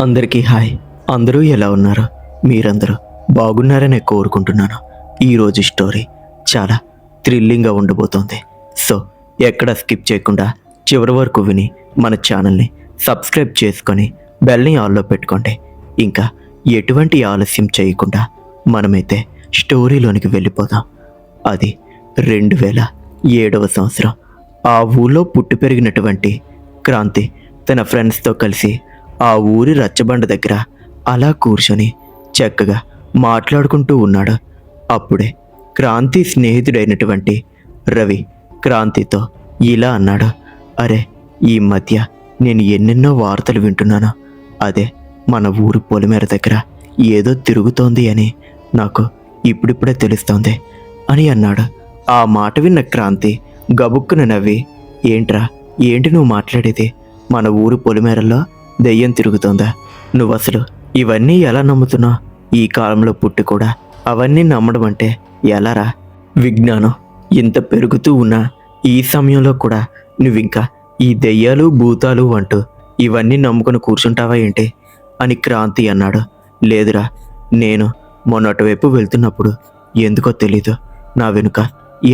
అందరికీ హాయ్. అందరూ ఎలా ఉన్నారు? మీరందరూ బాగున్నారనే కోరుకుంటున్నాను. ఈరోజు స్టోరీ చాలా థ్రిల్లింగ్గా ఉండబోతోంది. సో ఎక్కడ స్కిప్ చేయకుండా చివరి వరకు విని మన ఛానల్ని సబ్స్క్రైబ్ చేసుకొని బెల్ని ఆన్లో పెట్టుకోండి. ఇంకా ఎటువంటి ఆలస్యం చేయకుండా మనమైతే స్టోరీలోనికి వెళ్ళిపోదాం. అది 2007వ సంవత్సరం. ఆ ఊళ్ళో పుట్టి పెరిగినటువంటి క్రాంతి తన ఫ్రెండ్స్తో కలిసి ఆ ఊరి రచ్చబండ దగ్గర అలా కూర్చొని చక్కగా మాట్లాడుకుంటూ ఉన్నాడు. అప్పుడే క్రాంతి స్నేహితుడైనటువంటి రవి క్రాంతితో ఇలా అన్నాడు. అరే, ఈ మధ్య నేను ఎన్నెన్నో వార్తలు వింటున్నాను. అదే మన ఊరి పొలిమేర దగ్గర ఏదో తిరుగుతోంది అని నాకు ఇప్పుడిప్పుడే తెలుస్తోంది అని అన్నాడు. ఆ మాట విన్న క్రాంతి గబుక్కున నవ్వి, ఏంటి నువ్వు మాట్లాడేది? మన ఊరు పొలిమేరల్లో దెయ్యం తిరుగుతోందా? నువ్వు అసలు ఇవన్నీ ఎలా నమ్ముతున్నావు? ఈ కాలంలో పుట్టి కూడా అవన్నీ నమ్మడం అంటే ఎలారా? విజ్ఞానం ఇంత పెరుగుతూ ఉన్నా ఈ సమయంలో కూడా నువ్వింకా ఈ దెయ్యాలు భూతాలు అంటూ ఇవన్నీ నమ్ముకొని కూర్చుంటావా ఏంటి అని క్రాంతి అన్నాడు. లేదురా, నేను మొన్నటి వైపు వెళ్తున్నప్పుడు ఎందుకో తెలీదు, నా వెనుక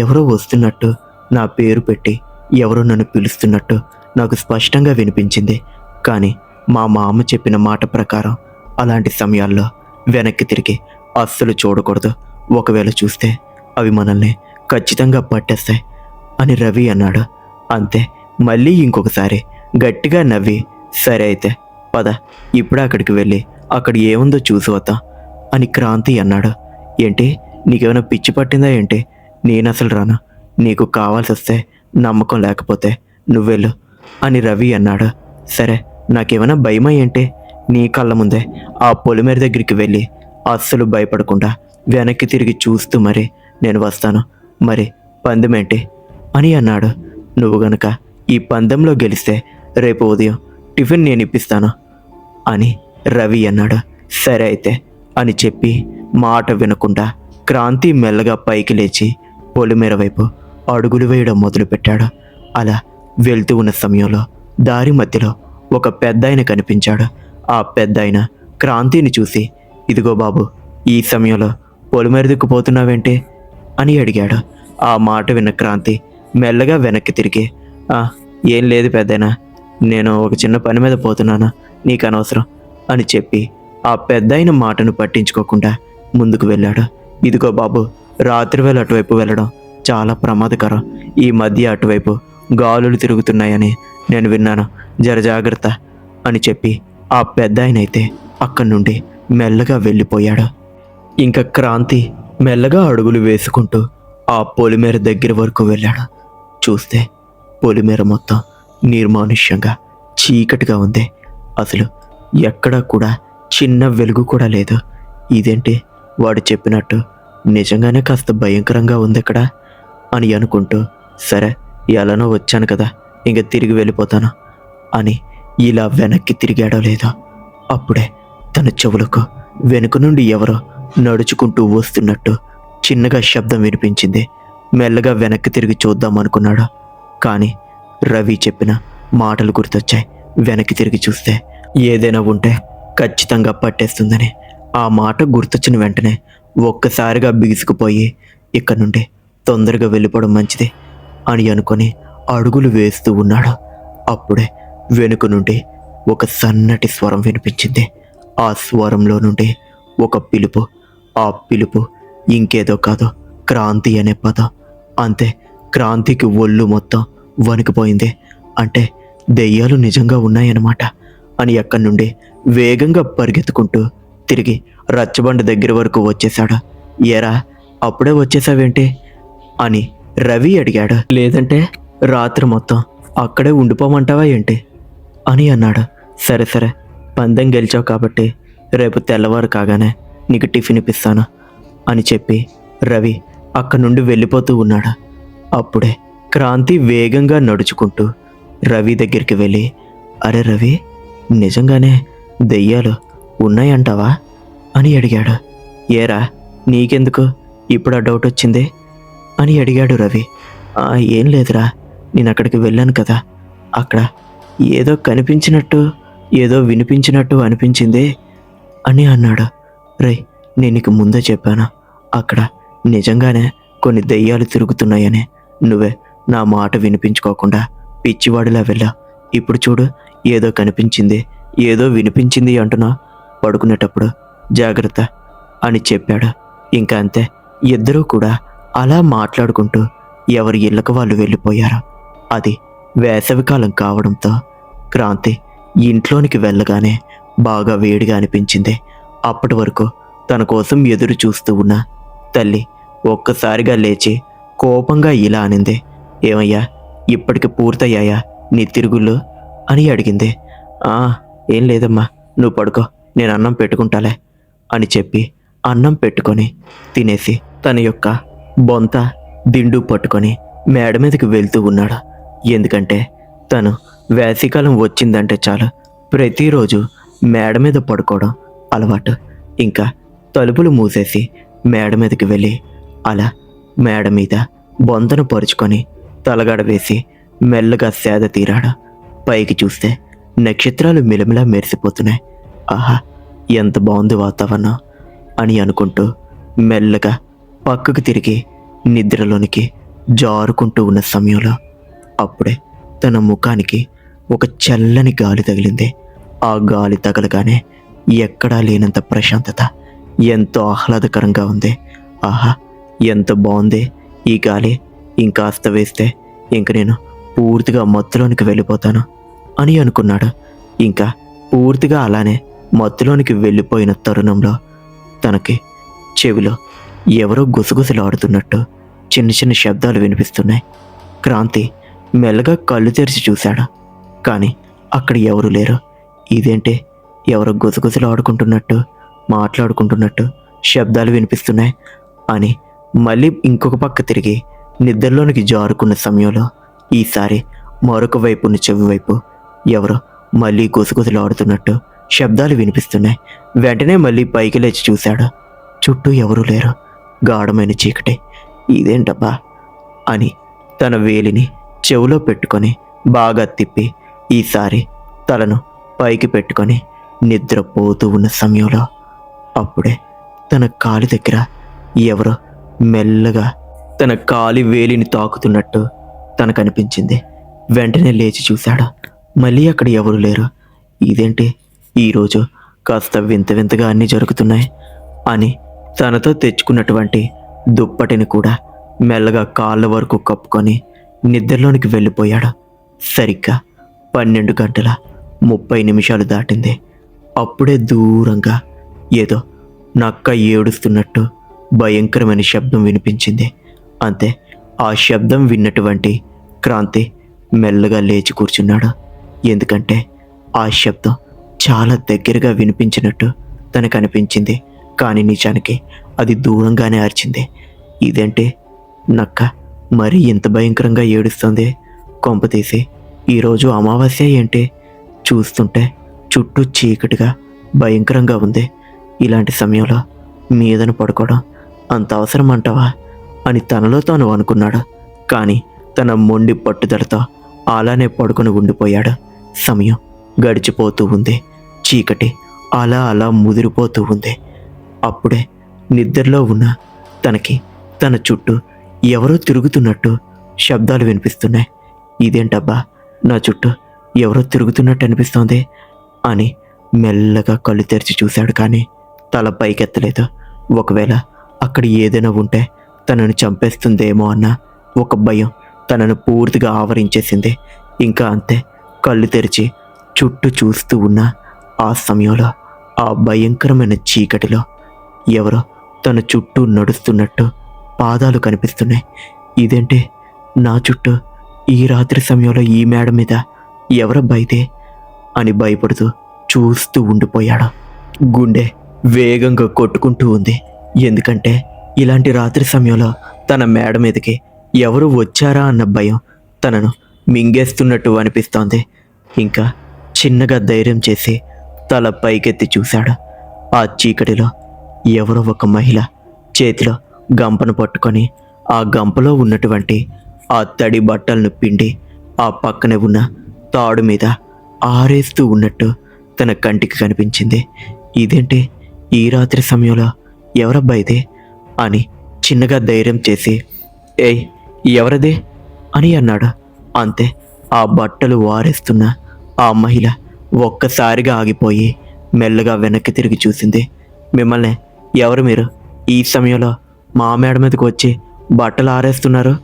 ఎవరో వస్తున్నట్టు, నా పేరు పెట్టి ఎవరో నన్ను పిలుస్తున్నట్టు నాకు స్పష్టంగా వినిపించింది. కానీ మా మామ చెప్పిన మాట ప్రకారం అలాంటి సమయాల్లో వెనక్కి తిరిగి అస్సలు చూడకూడదు. ఒకవేళ చూస్తే అవి మనల్ని ఖచ్చితంగా పట్టేస్తాయి అని రవి అన్నాడు. అంతే, మళ్ళీ ఇంకొకసారి గట్టిగా నవ్వి, సరే అయితే పద, ఇప్పుడే అక్కడికి వెళ్ళి అక్కడ ఏముందో చూసి వద్దాం అని క్రాంతి అన్నాడు. ఏంటి, నీకేమైనా పిచ్చి పట్టిందా ఏంటి? నేను అసలు రాను. నీకు కావాల్సి వస్తే, నమ్మకం లేకపోతే నువ్వెళ్ళు అని రవి అన్నాడు. సరే, నాకేమైనా భయమా ఏంటి? నీ కళ్ళ ముందే ఆ పొలిమేర దగ్గరికి వెళ్ళి అస్సలు భయపడకుండా వెనక్కి తిరిగి చూస్తూ మరి నేను వస్తాను. మరి పందెమేంటి అని అన్నాడు. నువ్వు గనక ఈ పందెంలో గెలిస్తే రేపు ఉదయం టిఫిన్ నేను ఇప్పిస్తాను అని రవి అన్నాడు. సరే అయితే అని చెప్పి మాట వినకుండా క్రాంతి మెల్లగా పైకి లేచి పొలిమేర వైపు అడుగులు వేయడం మొదలుపెట్టాడు. అలా వెళ్తూ ఉన్న సమయంలో దారి మధ్యలో ఒక పెద్దాయన కనిపించాడు. ఆ పెద్దాయన క్రాంతిని చూసి, ఇదిగో బాబు, ఈ సమయంలో పొలిమేర దిక్కుపోతున్నావేంటి అని అడిగాడు. ఆ మాట విన్న క్రాంతి మెల్లగా వెనక్కి తిరిగి, ఏం లేదు పెద్దాయన, నేను ఒక చిన్న పని మీద పోతున్నాను, నీకు అనవసరం అని చెప్పి ఆ పెద్దాయన మాటను పట్టించుకోకుండా ముందుకు వెళ్ళాడు. ఇదిగో బాబు, రాత్రివేళ అటువైపు వెళ్ళడం చాలా ప్రమాదకరం. ఈ మధ్య అటువైపు గాలులు తిరుగుతున్నాయని నేను విన్నాను, జర జాగ్రత్త అని చెప్పి ఆ పెద్దాయనైతే అక్కడి నుండి మెల్లగా వెళ్ళిపోయాడు. ఇంకా క్రాంతి మెల్లగా అడుగులు వేసుకుంటూ ఆ పొలిమేర దగ్గర వరకు వెళ్ళాడు. చూస్తే పొలిమేర మొత్తం నిర్మానుష్యంగా చీకటిగా ఉంది. అసలు ఎక్కడా కూడా చిన్న వెలుగు కూడా లేదు. ఇదేంటి, వాడు చెప్పినట్టు నిజంగానే కాస్త భయంకరంగా ఉంది ఇక్కడ అని అనుకుంటూ, సరే ఎలానో వచ్చాను కదా, ఇంక తిరిగి వెళ్ళిపోతాను అని ఇలా వెనక్కి తిరిగాడో లేదో అప్పుడే తన చెవులకు వెనుక నుండి ఎవరో నడుచుకుంటూ వస్తున్నట్టు చిన్నగా శబ్దం వినిపించింది. మెల్లగా వెనక్కి తిరిగి చూద్దాం అనుకున్నాడు. కానీ రవి చెప్పిన మాటలు గుర్తొచ్చాయి. వెనక్కి తిరిగి చూస్తే ఏదైనా ఉంటే ఖచ్చితంగా పట్టేస్తుందని ఆ మాట గుర్తొచ్చిన వెంటనే ఒక్కసారిగా బిగుసుకుపోయి ఇక్కడి నుండి తొందరగా వెళ్ళిపోవడం మంచిది అని అనుకొని అడుగులు వేస్తూ ఉన్నాడు. అప్పుడే వెనుక నుండి ఒక సన్నటి స్వరం వినిపించింది. ఆ స్వరంలో నుండి ఒక పిలుపు. ఆ పిలుపు ఇంకేదో కాదు, క్రాంతి అనే పదం. అంతే, క్రాంతికి ఒళ్ళు మొత్తం వణికిపోయింది. అంటే దెయ్యాలు నిజంగా ఉన్నాయన్నమాట అని అక్కడి నుండి వేగంగా పరిగెత్తుకుంటూ తిరిగి రచ్చబండ దగ్గర వరకు వచ్చేశాడు. ఏరా, అప్పుడే వచ్చేసావేంటి అని రవి అడిగాడు. లేదంటే రాత్రి మొత్తం అక్కడే ఉండిపోమంటావా ఏంటి అని అన్నాడు. సరే సరే, పందెం గెలిచావు కాబట్టి రేపు తెల్లవారు కాగానే నీకు టిఫిన్ ఇప్పిస్తాను అని చెప్పి రవి అక్కడి నుండి వెళ్ళిపోతూ ఉన్నాడు. అప్పుడే క్రాంతి వేగంగా నడుచుకుంటూ రవి దగ్గరికి వెళ్ళి, అరే రవి, నిజంగానే దెయ్యాలు ఉన్నాయంటావా అని అడిగాడు. ఏరా, నీకెందుకు ఇప్పుడు ఆ డౌట్ వచ్చింది అని అడిగాడు రవి. ఏం లేదురా, నేను అక్కడికి వెళ్ళాను కదా, అక్కడ ఏదో కనిపించినట్టు ఏదో వినిపించినట్టు అనిపించిందే అని అన్నాడు. రే, నేను నీకు ముందే చెప్పాను, అక్కడ నిజంగానే కొన్ని దెయ్యాలు తిరుగుతున్నాయని. నువ్వే నా మాట వినిపించుకోకుండా పిచ్చివాడిలా వెళ్ళా. ఇప్పుడు చూడు, ఏదో కనిపించింది, ఏదో వినిపించింది అంటున్నా. పడుకునేటప్పుడు జాగ్రత్త అని చెప్పాడు. ఇంకా అంతే, ఇద్దరూ కూడా అలా మాట్లాడుకుంటూ ఎవరి ఇళ్ళకు వాళ్ళు వెళ్ళిపోయారు. అది వేసవికాలం కావడంతో క్రాంతి ఇంట్లోనికి వెళ్ళగానే బాగా వేడిగా అనిపించింది. అప్పటి వరకు తన కోసం ఎదురు చూస్తూ ఉన్న తల్లి ఒక్కసారిగా లేచి కోపంగా ఇలా అనింది. ఏమయ్యా, ఇప్పటికి పూర్తయ్యాయా నీ తిరుగుళ్ళు అని అడిగింది. ఏం లేదమ్మా, నువ్వు పడుకో, నేను అన్నం పెట్టుకుంటాలే అని చెప్పి అన్నం పెట్టుకొని తినేసి తన యొక్క బొంత దిండు పట్టుకొని మేడ మీదకి వెళ్తూ ఉన్నాడు. ఎందుకంటే తను వేసవికాలం వచ్చిందంటే చాలు ప్రతిరోజు మేడ మీద పడుకోవడం అలవాటు. ఇంకా తలుపులు మూసేసి మేడ మీదకి వెళ్ళి అలా మేడ మీద బొంతను పరుచుకొని తలగడ వేసి మెల్లగా సేద తీరాడు. పైకి చూస్తే నక్షత్రాలు మిలమిలా మెరిసిపోతున్నాయి. ఆహా, ఎంత బాగుంది వాతావరణం అని అనుకుంటూ మెల్లగా పక్కకు తిరిగి నిద్రలోనికి జారుకుంటూ ఉన్న సమయంలో అప్పుడే తన ముఖానికి ఒక చల్లని గాలి తగిలింది. ఆ గాలి తగలగానే ఎక్కడా లేనంత ప్రశాంతత, ఎంతో ఆహ్లాదకరంగా ఉంది. ఆహా, ఎంత బాగుంది ఈ గాలి. ఇంకాస్త వేస్తే ఇంక నేను పూర్తిగా మత్తులోనికి వెళ్ళిపోతాను అని అనుకున్నాడు. ఇంకా పూర్తిగా అలానే మత్తులోనికి వెళ్ళిపోయిన తరుణంలో తనకి చెవిలో ఎవరో గుసగుసలాడుతున్నట్టు చిన్న చిన్న శబ్దాలు వినిపిస్తున్నాయి. క్రాంతి మెల్లగా కళ్ళు తెరిచి చూశాడు. కానీ అక్కడ ఎవరు లేరు. ఇదేంటి, ఎవరో గుసగుసలాడుకుంటున్నట్టు, మాట్లాడుకుంటున్నట్టు శబ్దాలు వినిపిస్తున్నాయి అని మళ్ళీ ఇంకొక పక్క తిరిగి నిద్రలోనికి జారుకున్న సమయంలో ఈసారి మరొక వైపున్న చెవి వైపు ఎవరో మళ్ళీ గుసగుసలాడుతున్నట్టు శబ్దాలు వినిపిస్తున్నాయి. వెంటనే మళ్ళీ పైకి లేచి చూశాడు. చుట్టూ ఎవరూ లేరు, గాఢమైన చీకటి. ఇదేంటబ్బా అని తన వేలిని చెవిలో పెట్టుకొని బాగా తిప్పి ఈసారి తలను పైకి పెట్టుకొని నిద్రపోతూ ఉన్న సమయంలో అప్పుడే తన కాలి దగ్గర ఎవరో మెల్లగా తన కాలి వేలిని తాకుతున్నట్టు తనకు అనిపించింది. వెంటనే లేచి చూశాడు. మళ్ళీ అక్కడ ఎవరు లేరు. ఇదేంటి, ఈరోజు కాస్త వింత వింతగా అన్నీ జరుగుతున్నాయి అని తనతో తెచ్చుకున్నటువంటి దుప్పటిని కూడా మెల్లగా కాళ్ళ వరకు కప్పుకొని నిద్రలోనికి వెళ్ళిపోయాడు. సరిగ్గా 12:30 దాటింది. అప్పుడే దూరంగా ఏదో నక్క ఏడుస్తున్నట్టు భయంకరమైన శబ్దం వినిపించింది. అంతే, ఆ శబ్దం విన్నటువంటి క్రాంతి మెల్లగా లేచి కూర్చున్నాడు. ఎందుకంటే ఆ శబ్దం చాలా దగ్గరగా వినిపించినట్టు తనకు అనిపించింది. కానీ నిజానికి అది దూరంగానే అరిచింది. ఇదేంటి, నక్క మరీ ఇంత భయంకరంగా ఏడుస్తుంది? కొంపతీసి ఈరోజు అమావాస్య ఏంటి? చూస్తుంటే చుట్టూ చీకటిగా భయంకరంగా ఉంది. ఇలాంటి సమయంలో మీదన పడుకోవడం అంత అవసరం అంటావా అని తనలో తాను అనుకున్నాడు. కానీ తన మొండి పట్టుదలతో అలానే పడుకొని ఉండిపోయాడు. సమయం గడిచిపోతూ ఉంది. చీకటి అలా అలా ముదిరిపోతూ ఉంది. అప్పుడే నిద్రలో ఉన్న తనకి తన చుట్టూ ఎవరో తిరుగుతున్నట్టు శబ్దాలు వినిపిస్తున్నాయి. ఇదేంటబ్బా, నా చుట్టూ ఎవరో తిరుగుతున్నట్టు అనిపిస్తోంది అని మెల్లగా కళ్ళు తెరిచి చూశాడు. కానీ తల పైకెత్తలేదు. ఒకవేళ అక్కడ ఏదైనా ఉంటే తనను చంపేస్తుందేమో అన్న ఒక భయం తనను పూర్తిగా ఆవరించేసింది. ఇంకా అంతే, కళ్ళు తెరిచి చుట్టూ చూస్తూ ఉన్న ఆ సమయంలో ఆ భయంకరమైన చీకటిలో ఎవరో తన చుట్టూ నడుస్తున్నట్టు పాదాలు కనిపిస్తున్నాయి. ఇదేంటి, నా చుట్టూ ఈ రాత్రి సమయంలో ఈ మేడ మీద ఎవరబ్బాయితే అని భయపడుతూ చూస్తూ ఉండిపోయాడు. గుండె వేగంగా కొట్టుకుంటూ ఉంది. ఎందుకంటే ఇలాంటి రాత్రి సమయంలో తన మేడ మీదకి ఎవరు వచ్చారా అన్న భయం తనను మింగేస్తున్నట్టు అనిపిస్తోంది. ఇంకా చిన్నగా ధైర్యం చేసి తల పైకెత్తి చూశాడు. ఆ చీకటిలో ఎవరో ఒక మహిళ చేతిలో గంపను పట్టుకొని ఆ గంపలో ఉన్నటువంటి ఆ తడి బట్టలను పిండి ఆ పక్కనే ఉన్న తాడు మీద ఆరేస్తూ ఉన్నట్టు తన కంటికి కనిపించింది. ఇదేంటి ఈ రాత్రి సమయంలో ఎవరబ్బా ఇది అని చిన్నగా ధైర్యం చేసి, ఏయ్ ఎవరది అని అన్నాడు. అంతే ఆ బట్టలు వారేస్తున్న ఆ మహిళ ఒక్కసారిగా ఆగిపోయి మెల్లగా వెనక్కి తిరిగి చూసింది. మిమ్మల్ని ఎవరు మీరు ఈ సమయంలో మా మేడ మీదకి వచ్చి బట్టలు ఆరేస్తున్నారు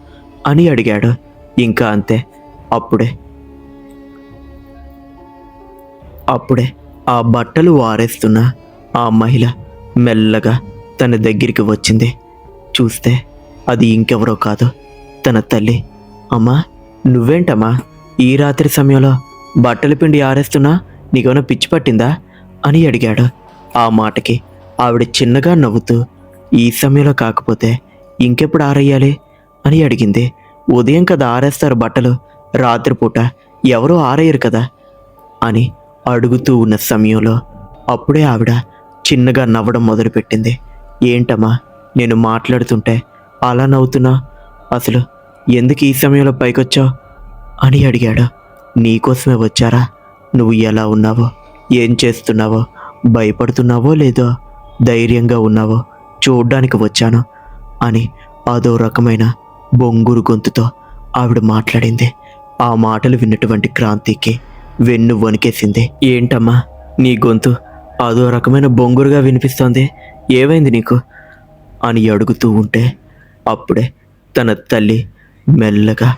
అని అడిగాడు. ఇంకా అంతే అప్పుడే ఆ బట్టలు ఆరేస్తున్న ఆ మహిళ మెల్లగా తన దగ్గరికి వచ్చింది. చూస్తే అది ఇంకెవరో కాదు, తన తల్లి. అమ్మా నువ్వేంటమ్మా ఈ రాత్రి సమయంలో బట్టలు పిండి ఆరేస్తున్నా, నీకేమైనా పిచ్చి పట్టిందా అని అడిగాడు. ఆ మాటకి ఆవిడ చిన్నగా నవ్వుతూ, ఈ సమయంలో కాకపోతే ఇంకెప్పుడు ఆరేయాలి అని అడిగింది. ఉదయం కదా ఆరేస్తారు బట్టలు, రాత్రిపూట ఎవరూ ఆరేయరు కదా అని అడుగుతూ ఉన్న సమయంలో అప్పుడే ఆవిడ చిన్నగా నవ్వడం మొదలుపెట్టింది. ఏంటమ్మా నేను మాట్లాడుతుంటే అలా నవ్వుతున్నా, అసలు ఎందుకు ఈ సమయంలో పైకొచ్చావు అని అడిగాడు. నీకోసమే వచ్చారా? నువ్వు ఎలా ఉన్నావో, ఏం చేస్తున్నావో, భయపడుతున్నావో లేదో, ధైర్యంగా ఉన్నావో చూడ్డానికి వచ్చాను అని అదో రకమైన బొంగురు గొంతుతో ఆవిడ మాట్లాడింది. ఆ మాటలు విన్నటువంటి క్రాంతికి వెన్ను వణికేసింది. ఏంటమ్మా నీ గొంతు అదో రకమైన బొంగురుగా వినిపిస్తోంది, ఏమైంది నీకు అని అడుగుతూ ఉంటే అప్పుడే తన తల్లి మెల్లగా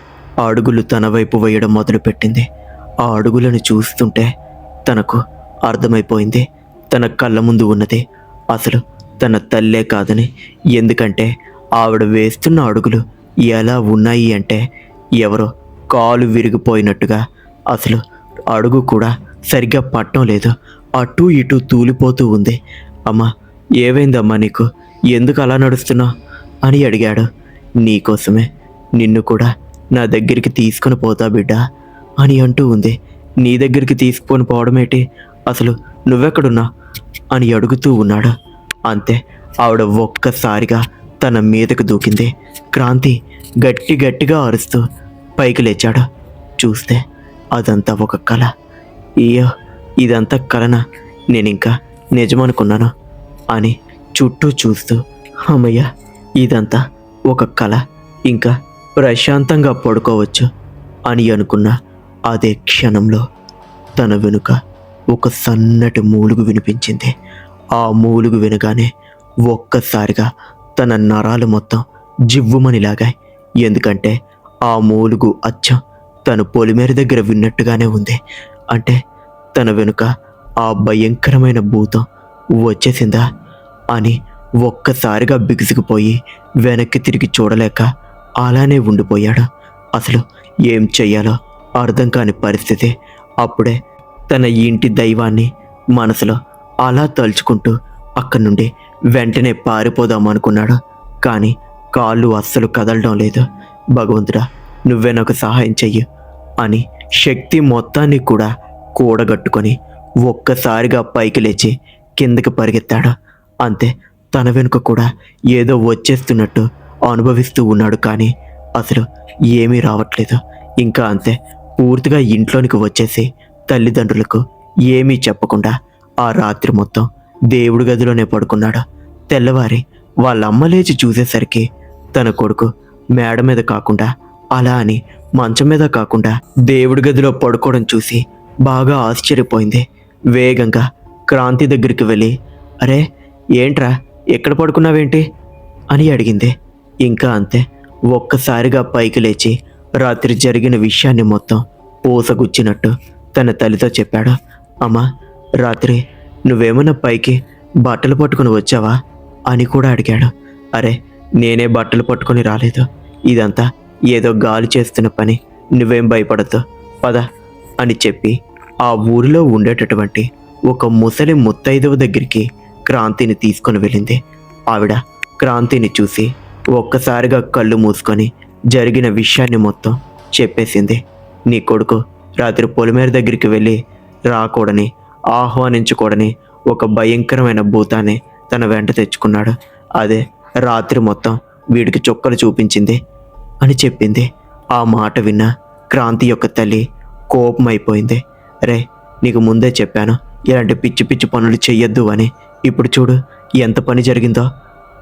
అడుగులు తన వైపు వేయడం మొదలుపెట్టింది. ఆ అడుగులను చూస్తుంటే తనకు అర్థమైపోయింది, తన కళ్ళ ముందు ఉన్నది అసలు తన తల్లే కాదని. ఎందుకంటే ఆవిడ వేస్తున్న అడుగులు ఎలా ఉన్నాయి అంటే ఎవరో కాలు విరిగిపోయినట్టుగా, అసలు అడుగు కూడా సరిగ్గా పట్టడం లేదు, అటు ఇటు తూలిపోతూ ఉంది. అమ్మా ఏమైందమ్మా నీకు, ఎందుకు అలా నడుస్తున్నావు అని అడిగాడు. నీకోసమే నిన్ను కూడా నా దగ్గరికి తీసుకొని పోతా బిడ్డా అని అంటూ ఉంది. నీ దగ్గరికి తీసుకొని పోవడం ఏంటి, అసలు నువ్వెక్కడున్నా అని అడుగుతూ ఉన్నాడు. అంతే ఆవిడ ఒక్కసారిగా తన మీదకు దూకింది. క్రాంతి గట్టిగా అరుస్తూ పైకి లేచాడు. చూస్తే అదంతా ఒక కళ. అయ్యో ఇదంతా కలనా, నేనింకా నిజమనుకున్నాను అని చుట్టూ చూస్తూ, అమ్మయ్య ఇదంతా ఒక కళ, ఇంకా ప్రశాంతంగా పడుకోవచ్చు అని అనుకున్న అదే క్షణంలో తన వెనుక ఒక సన్నటి మూలుగు వినిపించింది. ఆ మూలుగు వినగానే ఒక్కసారిగా తన నరాలు మొత్తం జివ్వుమని లాగాయి. ఎందుకంటే ఆ మూలుగు అచ్చం తను పొలిమేర దగ్గర విన్నట్టుగానే ఉంది. అంటే తన వెనుక ఆ భయంకరమైన భూతం వచ్చేసిందా అని ఒక్కసారిగా బిగుసుకుపోయి వెనక్కి తిరిగి చూడలేక అలానే ఉండిపోయాడు. అసలు ఏం చెయ్యాలో అర్థం కాని పరిస్థితి. అప్పుడే తన ఇంటి దైవాన్ని మనసులో అలా తలుచుకుంటూ అక్కడి నుండి వెంటనే పారిపోదామనుకున్నాడు. కానీ కాళ్ళు అస్సలు కదలడం లేదు. భగవంతుడా నువ్వే నాకు సహాయం చెయ్యి అని శక్తి మొత్తాన్ని కూడా కూడగట్టుకొని ఒక్కసారిగా పైకి లేచి కిందకి పరిగెత్తాడు. అంతే తన వెనుక కూడా ఏదో వచ్చేస్తున్నట్టు అనుభవిస్తూ ఉన్నాడు. కానీ అసలు ఏమీ రావట్లేదు. ఇంకా అంతే పూర్తిగా ఇంట్లోనికి వచ్చేసి తల్లిదండ్రులకు ఏమీ చెప్పకుండా ఆ రాత్రి మొత్తం దేవుడి గదిలోనే పడుకున్నాడు. తెల్లవారి వాళ్ళ అమ్మ లేచి చూసేసరికి తన కొడుకు మేడ మీద కాకుండా, అలా అని మంచం మీద కాకుండా దేవుడి గదిలో పడుకోవడం చూసి బాగా ఆశ్చర్యపోయింది. వేగంగా క్రాంతి దగ్గరికి వెళ్ళి, అరే ఏంట్రా ఎక్కడ పడుకున్నావేంటి అని అడిగింది. ఇంకా అంతే ఒక్కసారిగా పైకి లేచి రాత్రి జరిగిన విషయాన్ని మొత్తం పూసగుచ్చినట్టు తన తల్లితో చెప్పాడు. అమ్మా రాత్రి నువ్వేమన్నా పైకి బట్టలు పట్టుకుని వచ్చావా అని కూడా అడిగాడు. అరే నేనే బట్టలు పట్టుకొని రాలేదు, ఇదంతా ఏదో గాలి చేస్తున్న పని, నువ్వేం భయపడద్దు పద అని చెప్పి ఆ ఊరిలో ఉండేటటువంటి ఒక ముసలి ముత్తైదవ దగ్గరికి క్రాంతిని తీసుకొని వెళ్ళింది. ఆవిడ క్రాంతిని చూసి ఒక్కసారిగా కళ్ళు మూసుకొని జరిగిన విషయాన్ని మొత్తం చెప్పేసింది. నీ కొడుకు రాత్రి పొలిమేర దగ్గరికి వెళ్ళి రాకూడని, ఆహ్వానించకూడని ఒక భయంకరమైన భూతాన్ని తన వెంట తెచ్చుకున్నాడు. అదే రాత్రి మొత్తం వీడికి చుక్కలు చూపించింది అని చెప్పింది. ఆ మాట విన్న క్రాంతి యొక్క తల్లి కోపమైపోయింది. రే నీకు ముందే చెప్పాను ఇలాంటి పిచ్చి పిచ్చి పనులు చెయ్యొద్దు అని ఇప్పుడు చూడు ఎంత పని జరిగిందో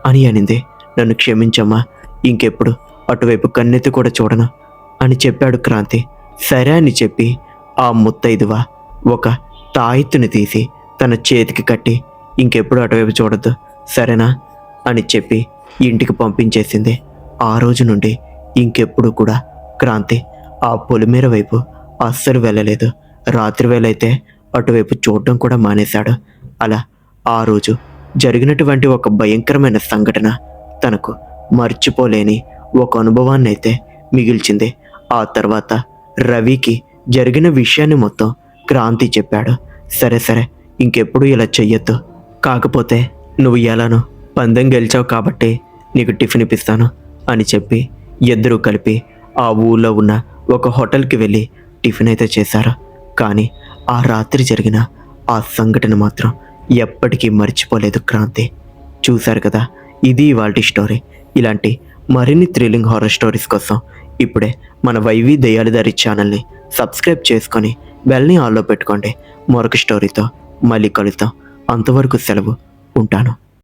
అని అనింది. నన్ను క్షమించమ్మా, ఇంకెప్పుడు అటువైపు కన్నెత్తి కూడా చూడను అని చెప్పాడు క్రాంతి. సరే అని చెప్పి ఆ ముత్తైదువ ఒక తాయెత్తుని తీసి తన చేతికి కట్టి ఇంకెప్పుడు అటువైపు చూడొద్దు సరేనా అని చెప్పి ఇంటికి పంపించేసింది. ఆ రోజు నుండి ఇంకెప్పుడు కూడా క్రాంతి ఆ పొలిమేర వైపు అస్సలు వెళ్ళలేదు. రాత్రి వేళైతే అటువైపు చూడడం కూడా మానేశాడు. అలా ఆ రోజు జరిగినటువంటి ఒక భయంకరమైన సంఘటన తనకు మర్చిపోలేని ఒక అనుభవాన్ని అయితే మిగిల్చింది. ఆ తర్వాత రవికి జరిగిన విషయాన్ని మొత్తం క్రాంతి చెప్పాడు. సరే సరే ఇంకెప్పుడు ఇలా చెయ్యొద్దు, కాకపోతే నువ్వు ఎలానో పందెం గెలిచావు కాబట్టి నీకు టిఫిన్ ఇప్పిస్తాను అని చెప్పి ఇద్దరూ కలిపి ఆ ఊళ్ళో ఉన్న ఒక హోటల్కి వెళ్ళి టిఫిన్ అయితే చేశారు. కానీ ఆ రాత్రి జరిగిన ఆ సంఘటన మాత్రం ఎప్పటికీ మర్చిపోలేదు క్రాంతి. చూశారు కదా, ఇది ఇవాల్టి స్టోరీ. ఇలాంటి మరిన్ని థ్రిల్లింగ్ హారర్ స్టోరీస్ కోసం ఇప్పుడే మన వైవి దయాళిదారి ఛానల్ని సబ్స్క్రైబ్ చేసుకొని బెల్ని ఆన్లో పెట్టుకోండి. మరొక స్టోరీతో మళ్ళీ కలుద్దాం. అంతవరకు సెలవు, ఉంటాను.